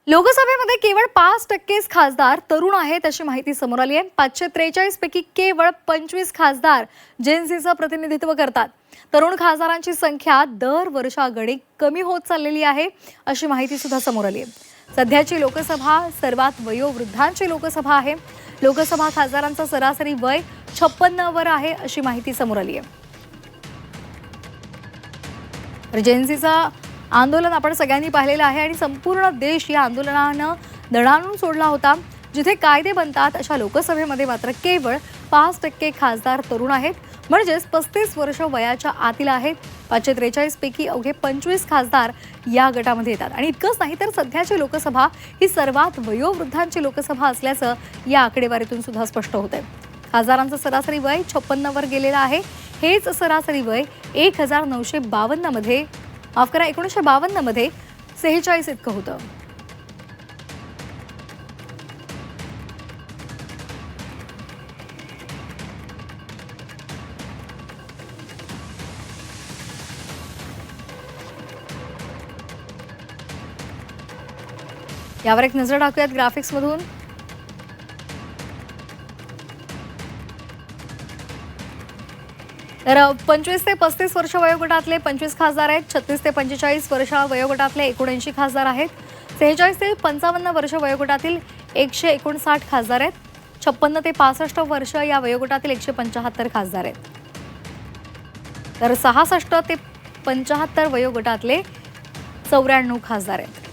लोकसभेमध्ये केवळ 5% खासदार तरुण आहेत अशी माहिती समोर आली आहे। 543 पैकी केवळ 25 खासदार जेनझीचं प्रतिनिधित्व करतात। तरुण खासदारांची संख्या दर वर्षागणिक कमी होत चाललेली आहे अशी माहिती सुद्धा समोर आली आहे। सध्याची लोकसभा सर्वात वयोवृद्धांची लोकसभा आहे। लोकसभा खासदारांचं सरासरी वय 56 वर आहे अशी माहिती समोर आली आहे। जेनझीचा आंदोलन आपण सगळ्यांनी पाहिलेलं आहे आणि संपूर्ण देश या आंदोलनानं दणाणून सोडला होता। जिथे कायदे बनतात अशा लोकसभेमध्ये मात्र केवळ 5% खासदार तरुण आहेत, म्हणजेच 35 वर्ष वयाच्या आतील आहेत। 543 पैकी अवघे 25 खासदार या गटामध्ये येतात आणि इतकंच नाही तर सध्याची लोकसभा ही सर्वात वयोवृद्धांची लोकसभा असल्याचं या आकडेवारीतून सुद्धा स्पष्ट होतंय। खासदारांचं सरासरी वय 56 वर गेलेलं आहे। हेच सरासरी वय 1952 मध्ये 1952 मध्ये 46 इतकं होतं। यावर एक नजर टाकूयात ग्राफिक्स मधून। तर 25 ते 35 वर्ष वयोगटातले 25 खासदार आहेत। 36 ते 45 वर्ष वयोगटातले 79 खासदार आहेत। 46 ते 55 वर्ष वयोगटातील 159 खासदार आहेत। 56 ते 65 वर्ष या वयोगटातील 175 खासदार आहेत। तर 66 ते 75 वयोगटातले 94 खासदार आहेत।